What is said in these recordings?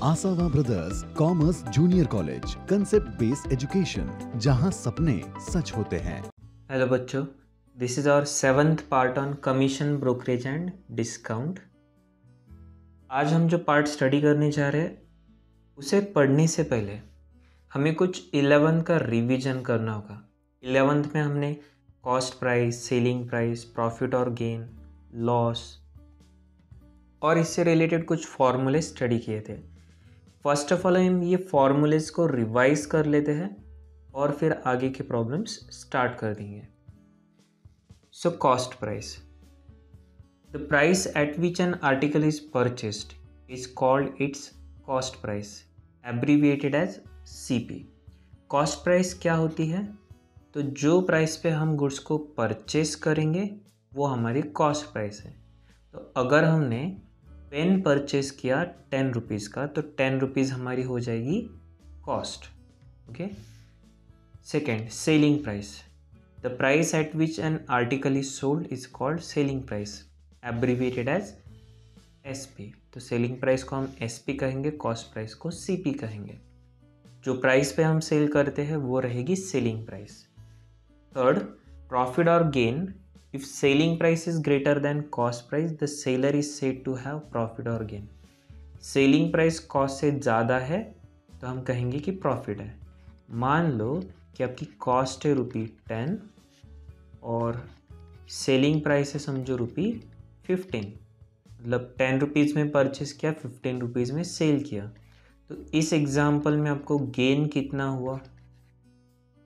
आसावा brothers commerce junior college, concept based education, जहां सपने सच होते हैं। हेलो बच्चों, this is our 7th part on commission brokerage and discount. आज हम जो पार्ट स्टडी करने जा रहे हैं उसे पढ़ने से पहले हमें कुछ 11th का रिवीजन करना होगा। 11th में हमने cost price, selling price, profit और गेन, लॉस और इससे रिलेटेड कुछ फॉर्मूले स्टडी किए थे। फर्स्ट ऑफ ऑल हम ये फॉर्मूलेज को रिवाइज कर लेते हैं और फिर आगे के प्रॉब्लम्स स्टार्ट कर देंगे। So cost price, the price at which an article is purchased is called its cost price, abbreviated as CP। Cost price क्या होती है? तो जो प्राइस पे हम गुड्स को परचेस करेंगे वो हमारी कॉस्ट प्राइस है। तो अगर हमने पेन परचेस किया 10 रुपीज़ का तो 10 रुपीज़ हमारी हो जाएगी cost. Okay. Second, selling price, the price at which an article is sold is called selling price, abbreviated as SP। तो सेलिंग प्राइस को हम SP कहेंगे, कॉस्ट प्राइस को CP कहेंगे। जो प्राइस पे हम सेल करते हैं वो रहेगी सेलिंग प्राइस। थर्ड, प्रॉफिट और gain, if selling price is greater than cost price the seller is said to have profit or gain। Selling price cost से ज़्यादा है तो हम कहेंगे कि प्रॉफिट है। मान लो कि आपकी कॉस्ट है ₹10 और सेलिंग प्राइस है समझो ₹15, मतलब 10 रुपीज़ में परचेस किया, 15 रुपीज़ में सेल किया। तो इस एग्जाम्पल में आपको गेन कितना हुआ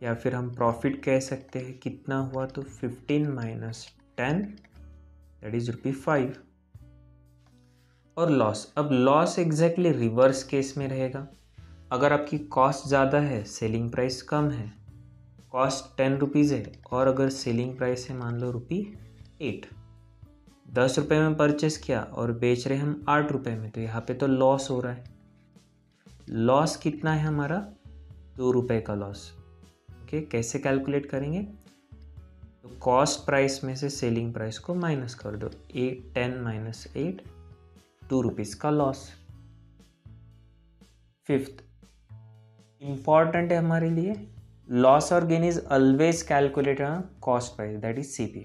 या फिर हम प्रॉफिट कह सकते हैं कितना हुआ, तो 15 माइनस 10 दैट इज ₹5। और लॉस, अब लॉस एग्जैक्टली रिवर्स केस में रहेगा। अगर आपकी कॉस्ट ज़्यादा है, सेलिंग प्राइस कम है, कॉस्ट 10 रुपीज़ है और अगर सेलिंग प्राइस है मान लो ₹8, 10 रुपये में परचेस किया और बेच रहे हम 8 रुपये में, तो यहाँ पे तो लॉस हो रहा है। लॉस कितना है हमारा? 2 रुपये का लॉस। ओके, कैसे कैलकुलेट करेंगे? तो कॉस्ट प्राइस में से सेलिंग प्राइस को माइनस कर दो, 10 माइनस 8, 2 रुपीज़ का लॉस। फिफ्थ इंपॉर्टेंट है हमारे लिए, लॉस और gain is always calculated on cost price that is CP।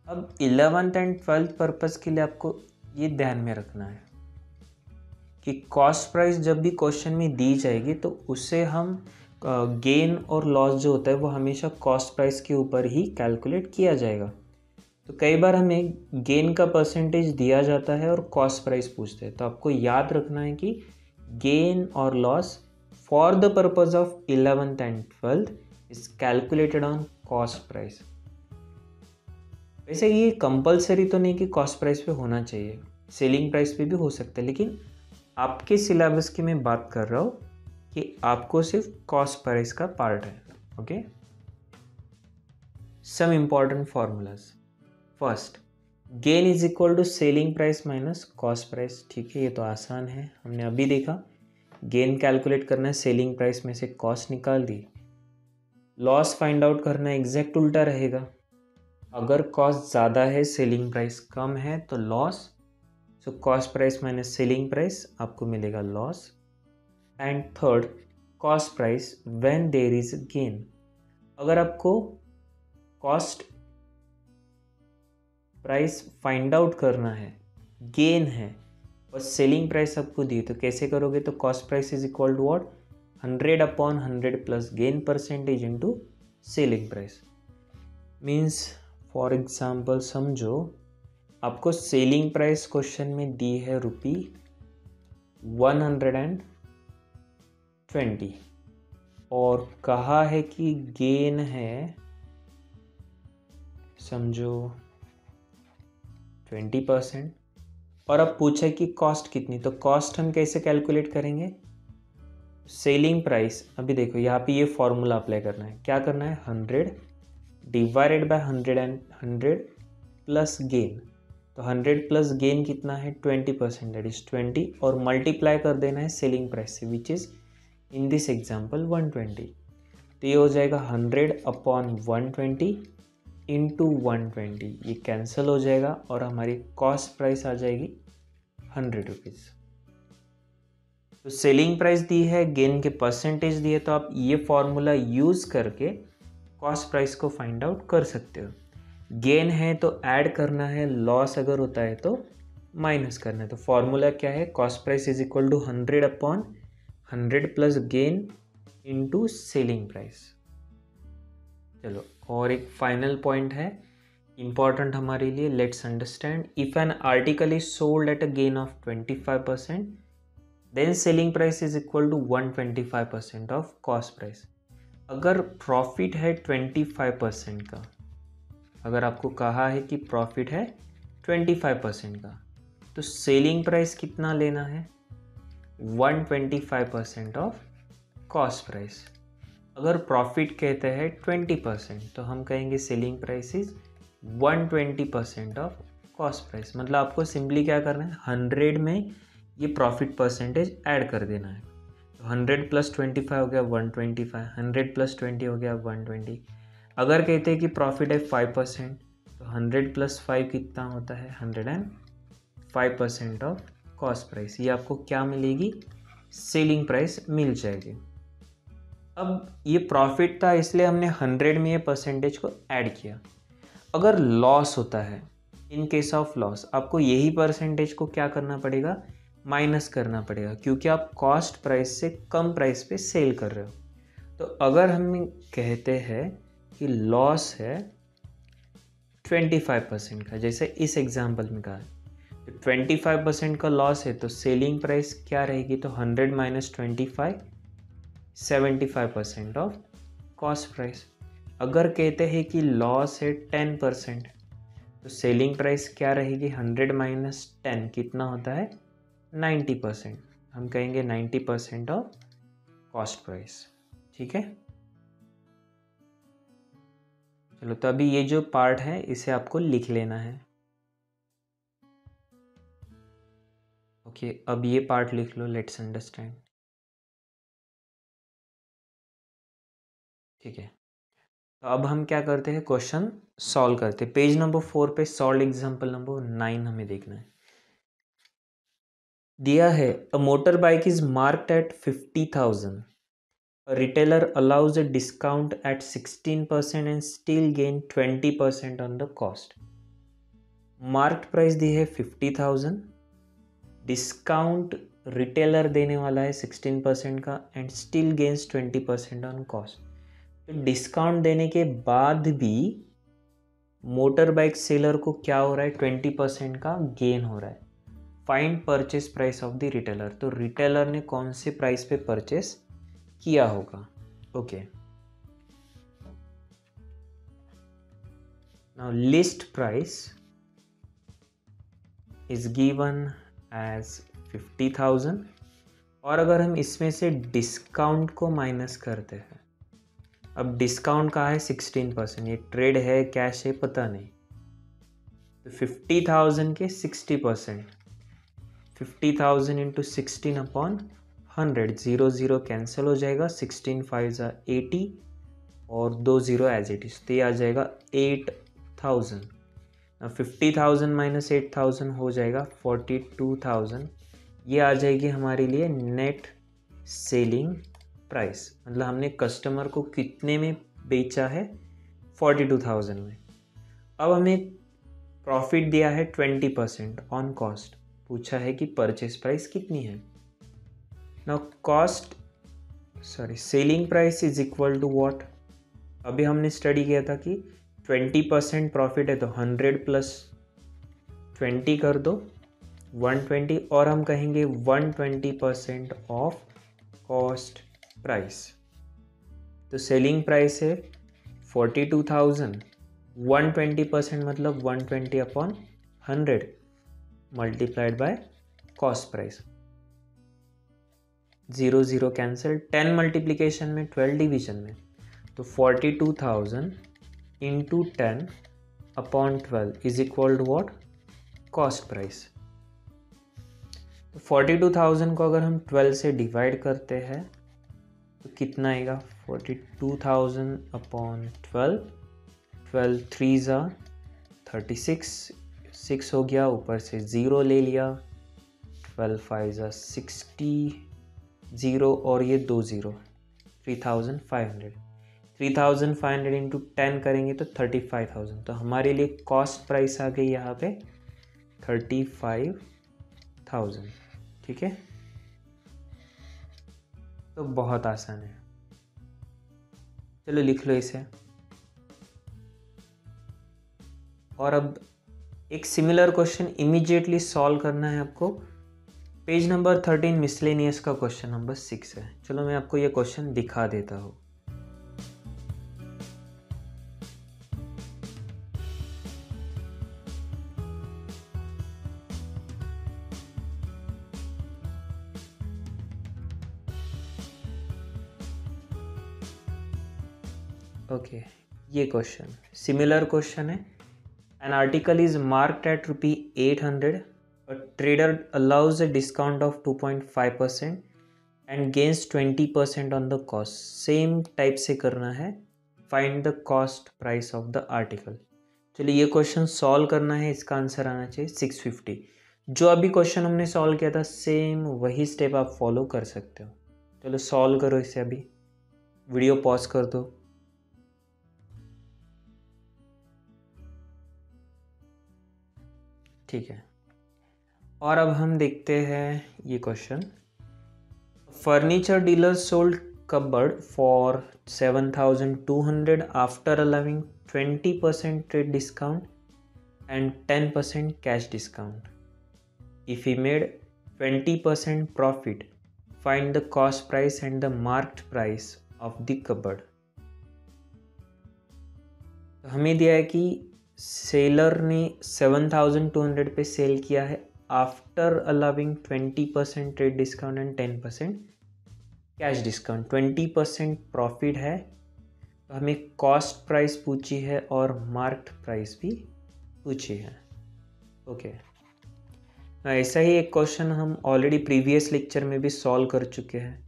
अब 11th एंड 12th पर्पज़ के लिए आपको ये ध्यान में रखना है कि कॉस्ट प्राइस जब भी क्वेश्चन में दी जाएगी तो उससे हम गेन और लॉस जो होता है वो हमेशा कॉस्ट प्राइस के ऊपर ही कैलकुलेट किया जाएगा। तो कई बार हमें गेन का परसेंटेज दिया जाता है और कॉस्ट प्राइस पूछते हैं, तो आपको याद रखना है कि गेन और loss for the purpose of 11th and 12th is calculated on cost price. वैसे ये कंपलसरी तो नहीं कि कॉस्ट प्राइस पे होना चाहिए, सेलिंग प्राइस पे भी हो सकता है, लेकिन आपके सिलेबस की मैं बात कर रहा हूँ कि आपको सिर्फ कॉस्ट प्राइस का पार्ट है। Okay, some important formulas. First, gain is equal to selling price minus cost price. ठीक है, ये तो आसान है, हमने अभी देखा। गेन कैलकुलेट करना है, सेलिंग प्राइस में से कॉस्ट निकाल दी। लॉस फाइंड आउट करना है, एग्जैक्ट उल्टा रहेगा। अगर कॉस्ट ज़्यादा है, सेलिंग प्राइस कम है तो loss, so cost price minus selling price आपको मिलेगा loss. And third, cost price when there is gain, अगर आपको कॉस्ट प्राइस फाइंड आउट करना है, गेन है और सेलिंग प्राइस आपको दी, तो कैसे करोगे? तो cost price is equal to what? 100/100 plus gain percentage into selling price. Means for example समझो आपको सेलिंग प्राइस क्वेश्चन में दी है ₹120 और कहा है कि गेन है समझो 20% और अब पूछा है कि कॉस्ट कितनी, तो कॉस्ट हम कैसे कैलकुलेट करेंगे? सेलिंग प्राइस, अभी देखो यहाँ पे ये फॉर्मूला अप्लाई करना है। क्या करना है? 100 डिवाइडेड बाय 100 प्लस गेन। तो 100 प्लस गेन कितना है? 20%, दैट इज 20 और मल्टीप्लाई कर देना है सेलिंग प्राइस से, which is in this example 120। तो ये हो जाएगा 100/120 इंटू 120, ये कैंसिल हो जाएगा और हमारी कॉस्ट प्राइस आ जाएगी 100 रुपीज़। तो सेलिंग प्राइस दी है, गेन के परसेंटेज दिए, तो आप ये फॉर्मूला यूज़ करके कॉस्ट प्राइस को फाइंड आउट कर सकते हो। गेन है तो ऐड करना है, लॉस अगर होता है तो माइनस करना है। तो फॉर्मूला क्या है, cost price is equal to 100 upon 100 plus gain into selling price. चलो और एक फाइनल पॉइंट है इंपॉर्टेंट हमारे लिए, let's understand. If an article is sold at a gain of 25%, then selling price is equal to 125% of cost price. अगर profit है 25% का, अगर आपको कहा है कि प्रॉफिट है 25% का, तो सेलिंग प्राइस कितना लेना है, 125% ऑफ कॉस्ट प्राइस। अगर प्रॉफिट कहते हैं 20%, तो हम कहेंगे selling price is 120% of cost price. मतलब आपको सिंपली क्या करना है, 100 में ये प्रॉफिट परसेंटेज ऐड कर देना है। तो 100 प्लस 25 हो गया 125, 100 प्लस 20 हो गया 120। अगर कहते हैं कि प्रॉफिट है 5%, तो 100 प्लस 5 कितना होता है, 105% ऑफ कॉस्ट प्राइस। ये आपको क्या मिलेगी, सेलिंग प्राइस मिल जाएगी। अब ये प्रॉफिट था इसलिए हमने 100 में ये परसेंटेज को ऐड किया। अगर लॉस होता है, इन केस ऑफ लॉस, आपको यही परसेंटेज को क्या करना पड़ेगा, माइनस करना पड़ेगा, क्योंकि आप कॉस्ट प्राइस से कम प्राइस पे सेल कर रहे हो। तो अगर हम कहते हैं कि लॉस है 25% का, जैसे इस एग्जांपल में कहा है, तो 25% का लॉस है, तो सेलिंग प्राइस क्या रहेगी, तो 100 माइनस 25, 75% ऑफ कॉस्ट प्राइस। अगर कहते हैं कि लॉस है 10%, तो सेलिंग प्राइस क्या रहेगी, 100 माइनस 10 कितना होता है, 90%। हम कहेंगे 90% ऑफ कॉस्ट प्राइस। ठीक है, चलो तो अभी ये जो पार्ट है इसे आपको लिख लेना है। ओके, अब ये पार्ट लिख लो, लेट्स अंडरस्टैंड। ठीक है, तो अब हम क्या करते हैं, क्वेश्चन सॉल्व करते हैं। पेज नंबर 4 पे सॉल्व एग्जांपल नंबर 9 हमें देखना है। दिया है a motor bike is marked at 50,000, a retailer allows a discount at 16% and still gain 20% on the cost. Marked price दी है 50,000, डिस्काउंट रिटेलर देने वाला है 16% का, and still gains 20% on cost. तो डिस्काउंट देने के बाद भी मोटर बाइक सेलर को क्या हो रहा है, 20% का गेन हो रहा है। Find purchase price of the retailer. तो रिटेलर ने कौन से प्राइस पे परचेस किया होगा। Okay, now list price is given as 50,000, और अगर हम इसमें से डिस्काउंट को माइनस करते हैं, अब डिस्काउंट का है 16%, ये ट्रेड है कैश है पता नहीं, तो 50,000 के 60%, 50,000 इंटू 16 अपॉन 100, 0 0 कैंसिल हो जाएगा, 16 5 80 और 2 0 एज इट इज, तो ये आ जाएगा 8,000। 50,000 माइनस 8,000 हो जाएगा 42,000। ये आ जाएगी हमारे लिए नेट सेलिंग प्राइस। मतलब हमने कस्टमर को कितने में बेचा है, 42,000 में। अब हमें प्रॉफिट दिया है 20% ऑन कॉस्ट, पूछा है कि परचेस प्राइस कितनी है। Now selling price is equal to what, अभी हमने स्टडी किया था कि 20% प्रॉफिट है, तो 100 प्लस 20 कर दो 120, और हम कहेंगे 120% ऑफ कॉस्ट प्राइस। तो सेलिंग प्राइस है 42,000, 120% मतलब 120 upon 100 multiplied by cost price, 0 0 cancel, 10 multiplication में 12 डिवीजन में, तो 42,000 into 10 upon 12 is equal to what, cost price. तो 42,000 को अगर हम 12 से डिवाइड करते हैं तो कितना आएगा, 42,000 अपॉन 12, 12 3 ज़ा 36, 6 हो गया, ऊपर से 0 ले लिया, 12 5 ज़ा 60 0 और ये 2 0, 3500। 3500 इंटू 10 करेंगे तो 35,000। तो हमारे लिए कॉस्ट प्राइस आ गई यहाँ पे 35,000। ठीक है, तो बहुत आसान है। चलो लिख लो इसे। और अब एक सिमिलर क्वेश्चन इमीडिएटली सॉल्व करना है आपको। पेज नंबर 13 मिसलेनियस का क्वेश्चन नंबर 6 है। चलो मैं आपको ये क्वेश्चन दिखा देता हूँ। ओके, ये क्वेश्चन सिमिलर क्वेश्चन है। An article is marked at ₹800. A trader allows a discount of 2.5% and gains 20% on the cost. Same type से करना है। Find the cost price of the article. चलिए ये क्वेश्चन सॉल्व करना है। इसका आंसर आना चाहिए 650। जो अभी क्वेश्चन हमने सॉल्व किया था सेम वही स्टेप आप फॉलो कर सकते हो। चलो सॉल्व करो इसे। अभी वीडियो पॉज कर दो। ठीक है, और अब हम देखते हैं ये question. Furniture dealer sold cupboard for 7,200 after allowing 20% trade discount and 10% cash discount. If he made 20% profit, find the cost price and the marked price of the cupboard. तो हमें दिया है कि सेलर ने 7,200 पे सेल किया है after allowing 20% trade discount and 10% cash discount. 20% profit है। तो हमें कॉस्ट प्राइस पूछी है और मार्क्ड प्राइस भी पूछी है। ओके, ऐसा ही एक क्वेश्चन हम ऑलरेडी प्रीवियस लेक्चर में भी सॉल्व कर चुके हैं।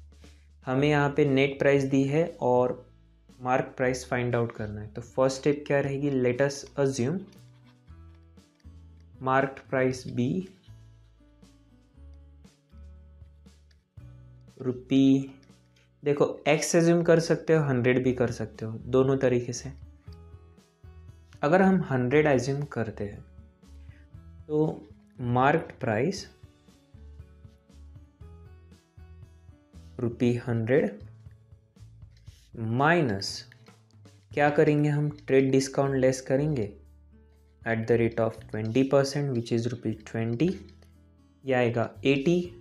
हमें यहाँ पे नेट प्राइस दी है और मार्क प्राइस फाइंड आउट करना है। तो फर्स्ट स्टेप क्या रहेगी? Let us assume marked price be rupee, देखो एक्स एज्यूम कर सकते हो, 100 भी कर सकते हो, दोनों तरीके से। अगर हम 100 एज्यूम करते हैं तो मार्क्ड प्राइस ₹100 माइनस क्या करेंगे हम? ट्रेड डिस्काउंट लेस करेंगे at the rate of 20% which is ₹20। यह आएगा 80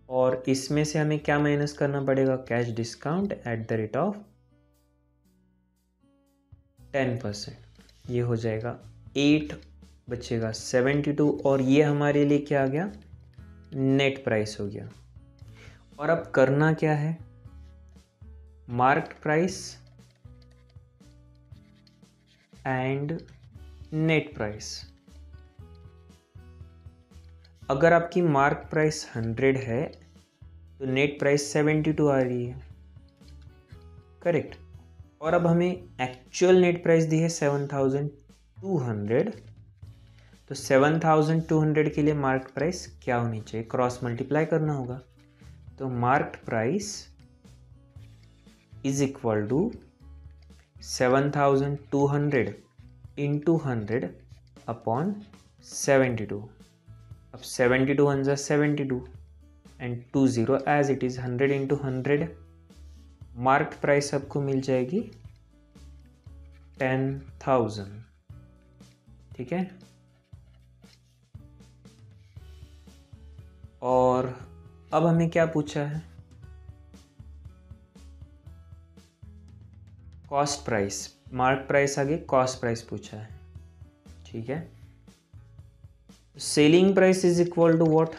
और इसमें से हमें क्या माइनस करना पड़ेगा? Cash discount at the rate of 10%। ये हो जाएगा 8 बचेगा 72 और ये हमारे लिए क्या आ गया? नेट प्राइस हो गया। और अब करना क्या है? Marked price and net price. अगर आपकी मार्क प्राइस 100 है तो नेट प्राइस 72 आ रही है, करेक्ट। और अब हमें एक्चुअल नेट प्राइस दी है 7,200। तो 7,200 के लिए मार्क प्राइस क्या होनी चाहिए? क्रॉस मल्टीप्लाई करना होगा। तो marked price is equal to 7,200 into 100 upon 72। अब 72 वन जा 72 and 2 0 as it is 100 into 100। Marked price आपको मिल जाएगी 10,000। ठीक है, और अब हमें क्या पूछा है? Cost price. मार्क प्राइस आगे कॉस्ट प्राइस पूछा है। ठीक है, selling price is equal to what?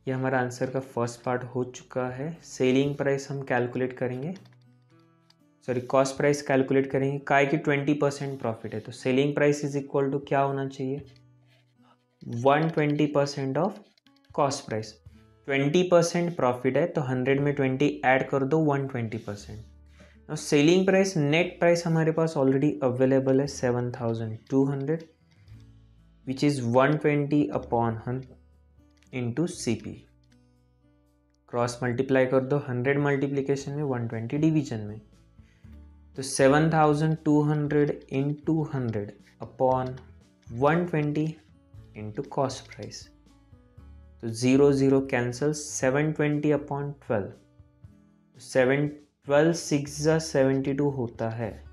ये हमारा आंसर का फर्स्ट पार्ट हो चुका है। सेलिंग प्राइस हम कैलकुलेट करेंगे, सॉरी कॉस्ट प्राइस कैलकुलेट करेंगे। काय की 20% प्रॉफिट है तो selling price is equal to क्या होना चाहिए? 120% ऑफ कॉस्ट प्राइस। 20% प्रॉफिट है तो 100 में 20 ऐड कर दो, 120%। now selling price, net price हमारे पास ऑलरेडी अवेलेबल है 7,200 which is 120 upon 100 into CP। Cross multiply कर दो 100 मल्टीप्लिकेशन में, 120 डिवीजन में। तो 7200 into 100 upon 120 into cost price. तो 0 0 कैंसल, 720 अपॉन 12। 12 6 जा 72 होता है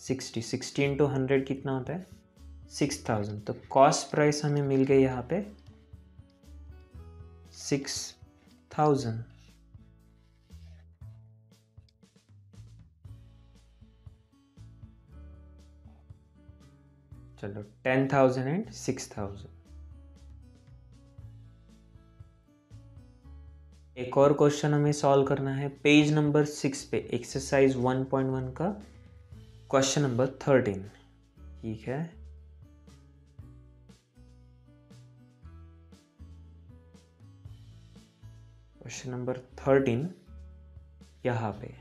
60। 60 इंटू 100 कितना होता है 6000। तो कॉस्ट प्राइस हमें मिल गई यहाँ पे 6000। चलो 10,000 एंड 6,000। एक और क्वेश्चन हमें सॉल्व करना है पेज नंबर 6 पे, एक्सरसाइज 1.1 का क्वेश्चन नंबर 13। ठीक है, क्वेश्चन नंबर 13 यहाँ पे,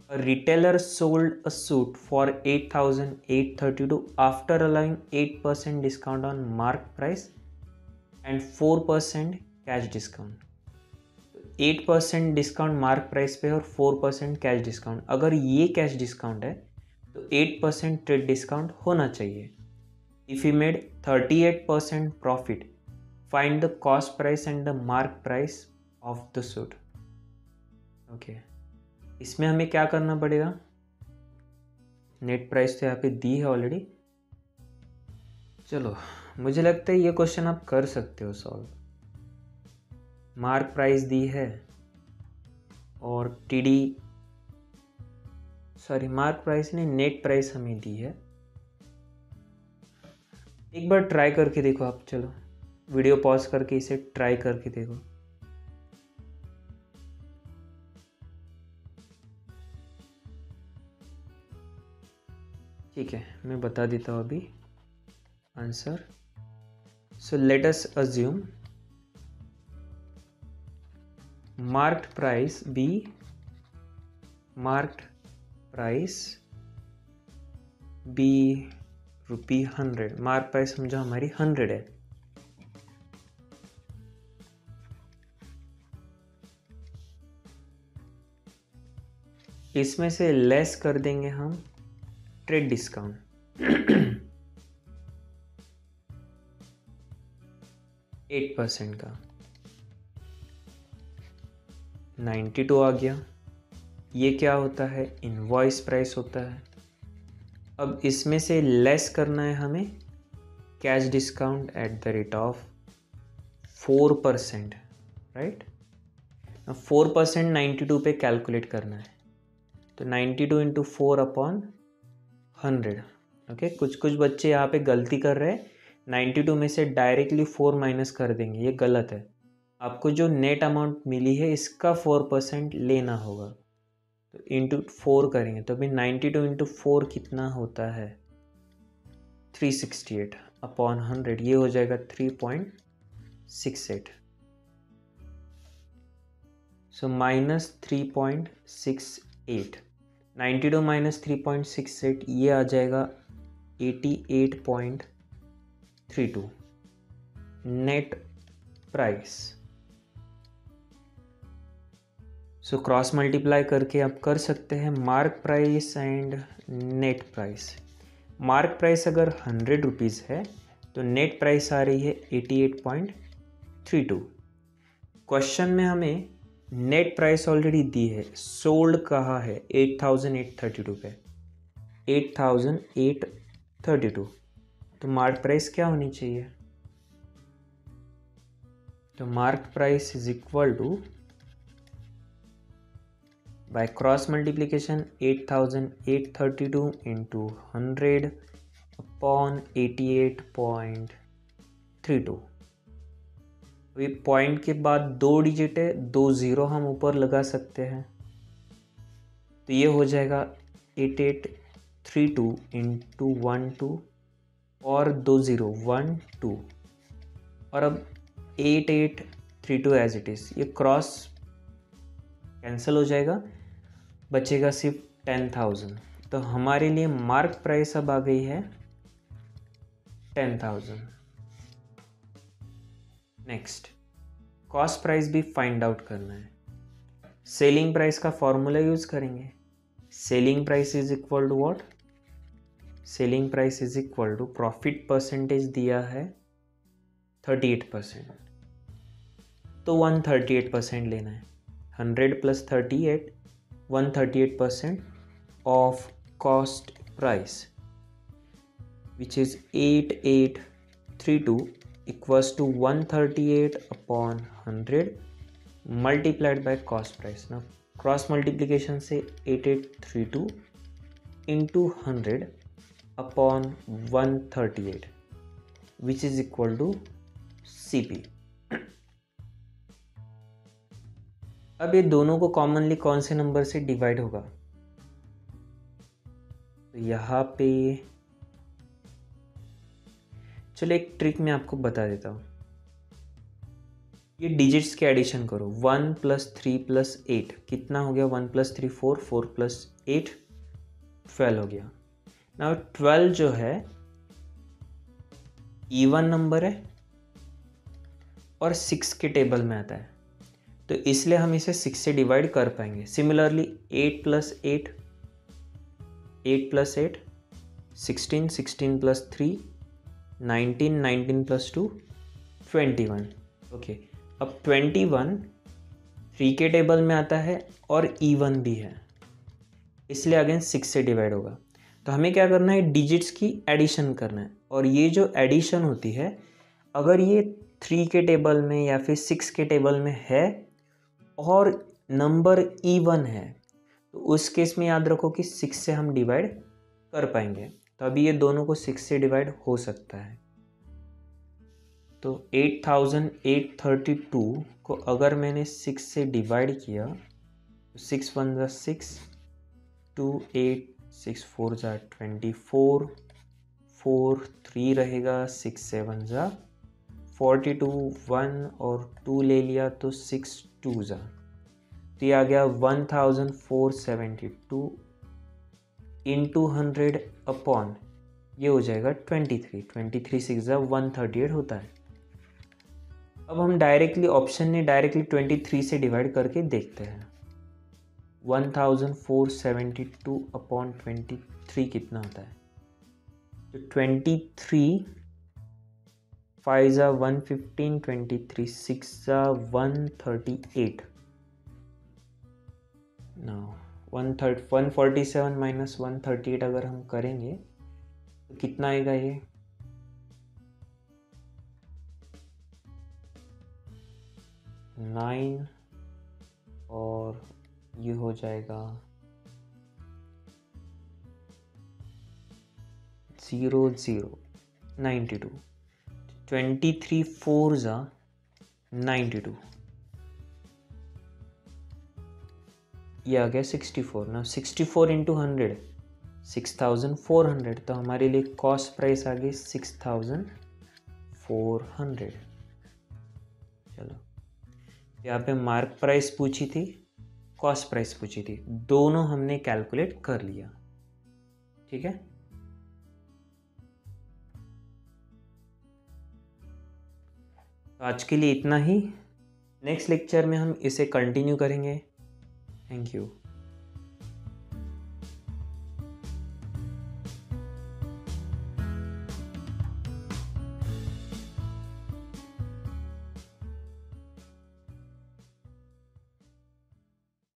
A retailer sold a suit for 8,832 after allowing 8% discount on mark price and 4% cash discount। 8% discount mark price पे और 4% कैश डिस्काउंट। अगर ये कैश डिस्काउंट है तो 8% ट्रेड डिस्काउंट होना चाहिए। If you made 38% profit, find the cost price and the mark price of the suit. Okay, इसमें हमें क्या करना पड़ेगा, नेट प्राइस तो यहाँ पे दी है ऑलरेडी। चलो, मुझे लगता है ये क्वेश्चन आप कर सकते हो सॉल्व। मार्क प्राइस दी है और मार्क प्राइस ने नेट प्राइस हमें दी है। एक बार ट्राई करके देखो आप, चलो वीडियो पॉज करके इसे ट्राई करके देखो। ठीक है, मैं बता देता हूँ अभी answer. So let us assume marked price be ₹100। Mark price समझो हमारी 100 है। इसमें से लेस कर देंगे हम ट्रेड डिस्काउंट। 8% का 92 आ गया। ये क्या होता है, इनवॉइस प्राइस होता है। अब इसमें से लेस करना है हमें cash discount at the rate of 4%, right. 4% 92 पे कैलकुलेट करना है, तो 92 इंटू 4 अपॉन 100। ओके, कुछ बच्चे यहाँ पे गलती कर रहे हैं, 92 में से डायरेक्टली 4 माइनस कर देंगे, ये गलत है। आपको जो नेट अमाउंट मिली है इसका 4% लेना होगा, तो इंटू 4 करेंगे तो अभी 92 इंटू 4 कितना होता है 368 अपॉन 100, ये हो जाएगा 3.68। सो माइनस 3.68, 92 माइनस 3.68 ये आ जाएगा 88.32 net price. So cross multiply करके आप कर सकते हैं mark price and net price. Mark price अगर 100 रुपीज़ है तो नेट प्राइस आ रही है 88.32। क्वेश्चन में हमें नेट प्राइस ऑलरेडी दी है, सोल्ड कहाँ है 8832 पे, 8832। तो मार्क प्राइस क्या होनी चाहिए, तो mark price is equal to by cross multiplication 8832 into 100 upon 88.32। अभी पॉइंट के बाद 2 डिजिट है, 2 0 हम ऊपर लगा सकते हैं, तो ये हो जाएगा 8832 इंटू 12 और 2 0 1 2, और अब 8832 एज इट इज़, ये क्रॉस कैंसिल हो जाएगा, बचेगा सिर्फ 10,000। तो हमारे लिए मार्क प्राइस अब आ गई है 10,000। नेक्स्ट कॉस्ट प्राइस भी फाइंड आउट करना है। सेलिंग प्राइस का फॉर्मूला यूज करेंगे। Selling price is equal to what? Selling price is equal to profit percentage दिया है 38%, तो 138% लेना है। 100 plus 38, 138% of cost price which is 8832 equals to 138 upon 100 multiplied by cost price. Now cross multiplication से 8832 into 100 upon 138 which is equal to CP. अब ये दोनों को कॉमनली कौन से नंबर से डिवाइड होगा? तो यहाँ पे चलो एक ट्रिक मैं आपको बता देता हूँ। ये डिजिट्स के एडिशन करो। 1 + 3 + 8 कितना हो गया? 1 + 3 4, 4 + 8 12 हो गया। नाउ 12 जो है इवन नंबर है और 6 के टेबल में आता है, तो इसलिए हम इसे 6 से डिवाइड कर पाएंगे। सिमिलरली 8 + 8, 8 + 8 16, 16 + 3 19, 19 + 2 21। ओके, अब 21 3 के टेबल में आता है और इवन भी है, इसलिए अगेन 6 से डिवाइड होगा। तो हमें क्या करना है? डिजिट्स की एडिशन करना है। और ये जो एडिशन होती है, अगर ये 3 के टेबल में या फिर 6 के टेबल में है और नंबर इवन है, तो उस केस में याद रखो कि 6 से हम डिवाइड कर पाएंगे। तो अभी ये दोनों को 6 से डिवाइड हो सकता है। तो 8832 को अगर मैंने 6 से डिवाइड किया तो 6 1 = 6, 2 8, 6 4 = 24, 4 3 रहेगा, 6 7 = 42, 1 और 2 ले लिया तो 6 2 = तो ये आ गया 1472 इंटू 100 अपॉन ये हो जाएगा 23, 23 6 = 138 होता है। अब हम डायरेक्टली ऑप्शन ने डायरेक्टली 23 से डिवाइड करके देखते हैं। 1472 अपॉन 23 कितना होता है? तो 23 5 = 115, 23 6 = 138। नाउ 147 माइनस 138 अगर हम करेंगे तो कितना आएगा? ये 9 और ये हो जाएगा 0 0 92। 23 4 = 92, ये आ गया 64। ना 64 इंटू 100 6400, तो हमारे लिए कॉस्ट प्राइस आ गई 6400। चलो, यहाँ पे मार्क प्राइस पूछी थी, कॉस्ट प्राइस पूछी थी, दोनों हमने कैलकुलेट कर लिया। ठीक है, तो आज के लिए इतना ही। नेक्स्ट लेक्चर में हम इसे कंटिन्यू करेंगे। Thank you.